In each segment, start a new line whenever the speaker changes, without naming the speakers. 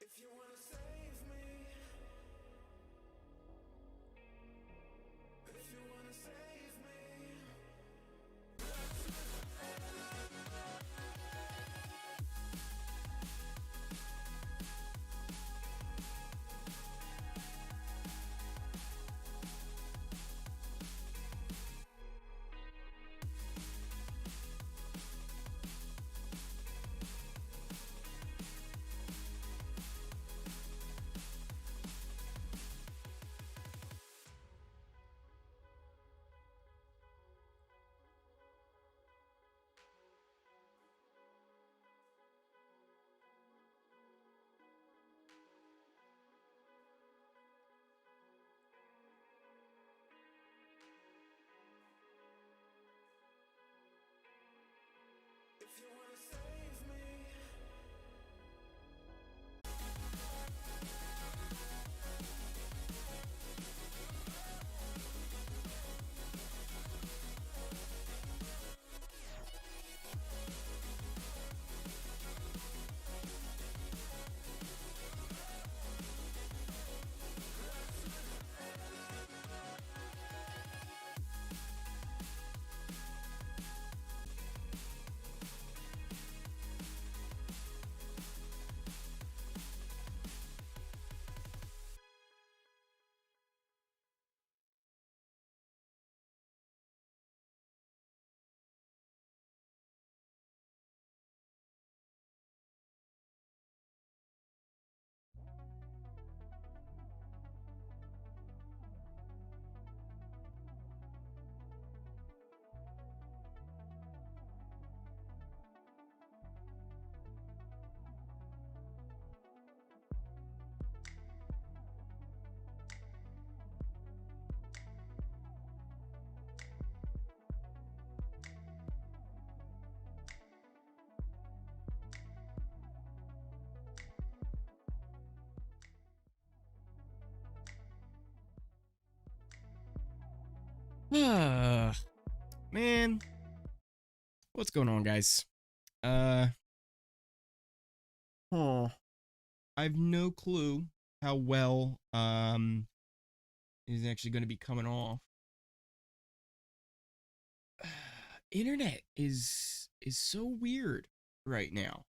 If you wanna save me, if you wanna save me. If you wanna save me.
Man, what's going on, guys? I've no clue how well is actually going to be coming off. Internet is so weird right now.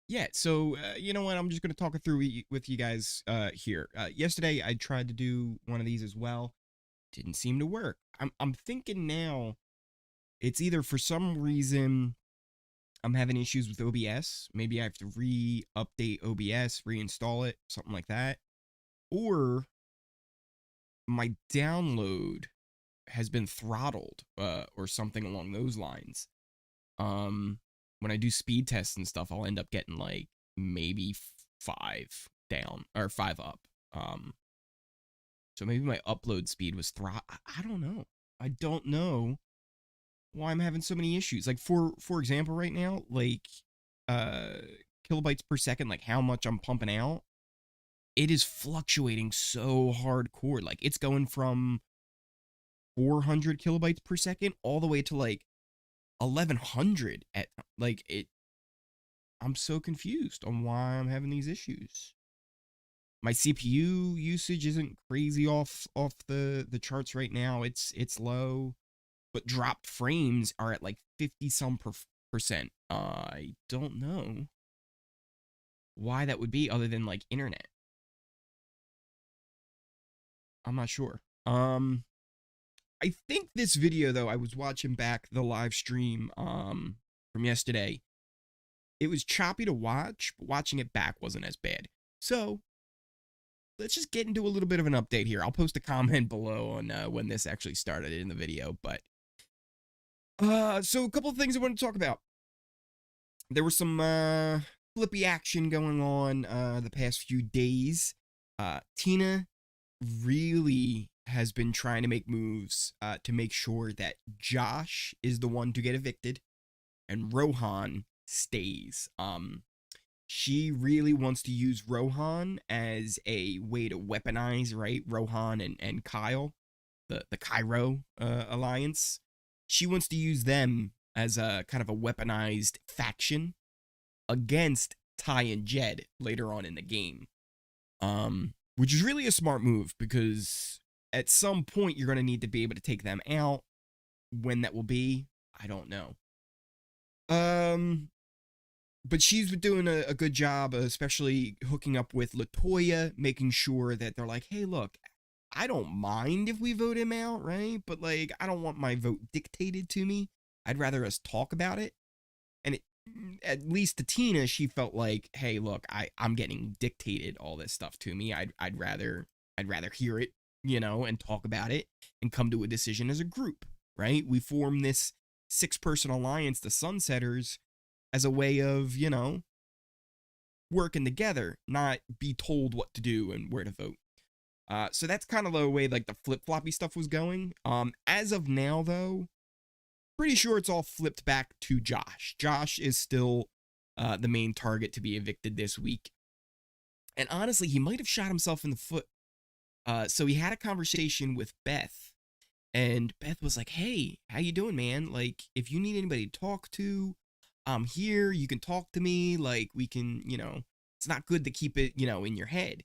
Yeah, so you know what? I'm just going to talk it through with you guys here. Yesterday I tried to do one of these as well. Didn't seem to work. I'm thinking now it's either for some reason I'm having issues with OBS. Maybe I have to update OBS, reinstall it, something like that. Or my download has been throttled, or something along those lines. When I do speed tests and stuff, I'll end up getting like maybe 5 down or 5 up. So maybe my upload speed was I don't know. I don't know why I'm having so many issues. Like for example, right now, like kilobytes per second, like how much I'm pumping out, it is fluctuating so hardcore. Like it's going from 400 kilobytes per second all the way to like 1100 at like it. I'm so confused on why I'm having these issues. My CPU usage isn't crazy off the charts right now. It's low, but dropped frames are at like 50 some percent. I don't know why that would be other than like internet. I'm not sure. I think this video though, I was watching back the live stream from yesterday. It was choppy to watch, but watching it back wasn't as bad. So let's just get into a little bit of an update here. I'll post a comment below on when this actually started in the video, but so a couple of things I want to talk about. There was some Flippy action going on the past few days. Tina really has been trying to make moves to make sure that Josh is the one to get evicted and Rohan stays. She really wants to use Rohan as a way to weaponize, right? Rohan and Kyle, the Cairo alliance. She wants to use them as a kind of a weaponized faction against Ty and Jed later on in the game. Which is really a smart move because at some point you're going to need to be able to take them out. When that will be, I don't know. But she's been doing a good job, especially hooking up with Latoya, making sure that they're like, hey, look, I don't mind if we vote him out, right? But, like, I don't want my vote dictated to me. I'd rather us talk about it. And at least to Tina, she felt like, hey, look, I'm getting dictated all this stuff to me. I'd rather hear it, and talk about it and come to a decision as a group, right? We form this 6-person alliance, the Sunsetters, as a way of, working together, not be told what to do and where to vote. So that's kind of the way, like, the flip-floppy stuff was going. As of now, though, pretty sure it's all flipped back to Josh. Josh is still the main target to be evicted this week. And honestly, he might have shot himself in the foot. So he had a conversation with Beth. And Beth was like, hey, how you doing, man? Like, if you need anybody to talk to, I'm here. You can talk to me. Like, we can, it's not good to keep it, in your head.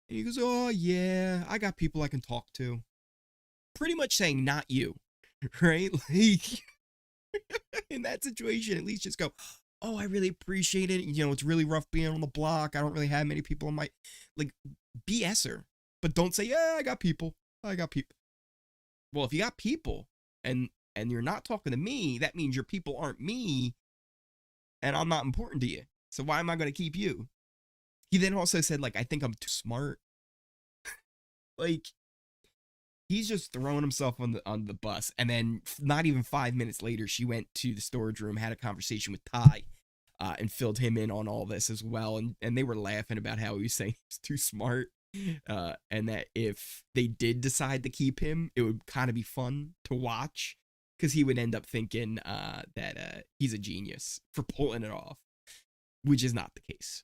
And he goes, oh, yeah, I got people I can talk to. Pretty much saying, not you, right? Like, in that situation, at least just go, oh, I really appreciate it. It's really rough being on the block. I don't really have many people in my, like, BS her. But don't say, yeah, I got people. Well, if you got people and you're not talking to me, that means your people aren't me and I'm not important to you. So why am I going to keep you? He then also said, like, I think I'm too smart. Like, he's just throwing himself on the bus. And then not even 5 minutes later, she went to the storage room, had a conversation with Ty, and filled him in on all this as well. And they were laughing about how he was saying he's too smart. And that if they did decide to keep him, it would kind of be fun to watch because he would end up thinking that he's a genius for pulling it off, which is not the case.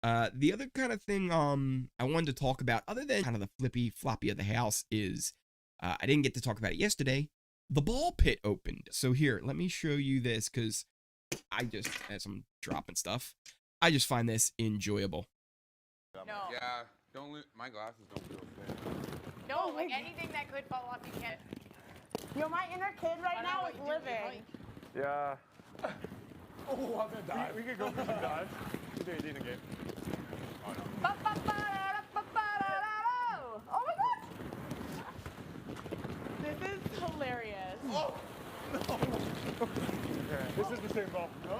The other kind of thing I wanted to talk about, other than kind of the flippy floppy of the house, is I didn't get to talk about it yesterday. The ball pit opened. So here, let me show you this because I just, as I'm dropping stuff, I just find this enjoyable.
No.
Yeah, don't my glasses don't feel thin.
No, like anything that could fall off, you can't.
My inner kid right now is living.
Yeah. Oh, I'm gonna die. We could go for some dives. We do a decent game. Oh, no.
Oh my god! This is hilarious.
Oh! No! Okay. This is the same ball. No!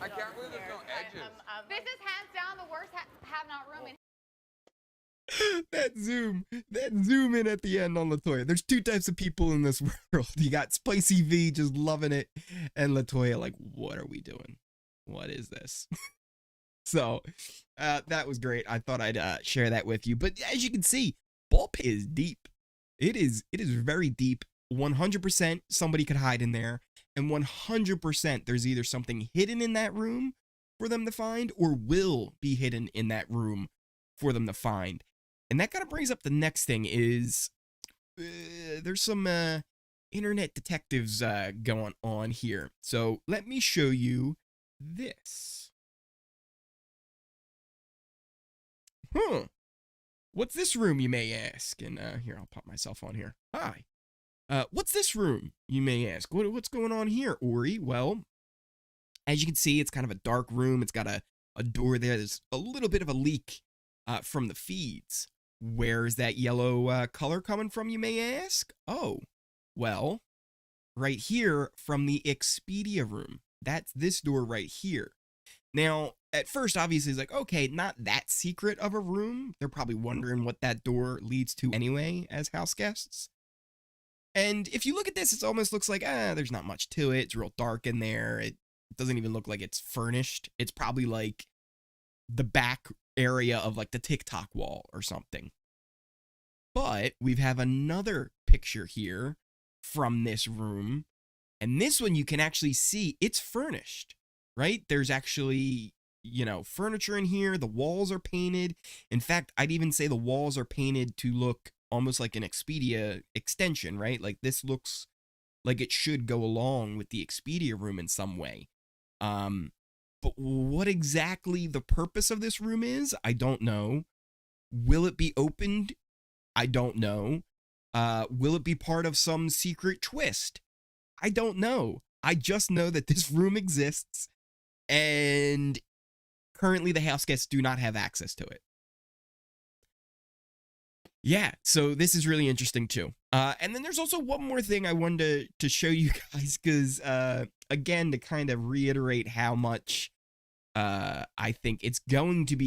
I can't believe there's no edges.
This is hands down the worst have not room in.
that zoom in at the end on Latoya. There's two types of people in this world. You got Spicy V just loving it, and Latoya like, what are we doing? What is this? So that was great. I thought I'd share that with you. But as you can see, ball pit is deep. It is very deep. 100% somebody could hide in there, and 100% there's either something hidden in that room for them to find or will be hidden in that room for them to find. And that kind of brings up the next thing is there's some internet detectives going on here. So let me show you this. What's this room, you may ask? And here, I'll pop myself on here. Hi. What's this room, you may ask? What's going on here, Ori? Well, as you can see, it's kind of a dark room. It's got a door there. There's a little bit of a leak from the feeds. Where's that yellow color coming from, you may ask? Oh, well, right here from the Expedia room. That's this door right here. Now, at first, obviously, it's like, okay, not that secret of a room. They're probably wondering what that door leads to anyway as house guests. And if you look at this, it almost looks like, there's not much to it. It's real dark in there. It doesn't even look like it's furnished. It's probably like the back area of like the TikTok wall or something. But we have another picture here from this room. And this one you can actually see it's furnished, right? There's actually, furniture in here. The walls are painted. In fact, I'd even say the walls are painted to look almost like an Expedia extension, right? Like this looks like it should go along with the Expedia room in some way. But what exactly the purpose of this room is, I don't know. Will it be opened? I don't know. Will it be part of some secret twist? I don't know. I just know that this room exists, and currently the house guests do not have access to it. Yeah, so this is really interesting too. And then there's also one more thing I wanted to show you guys, because again, to kind of reiterate how much I think it's going to be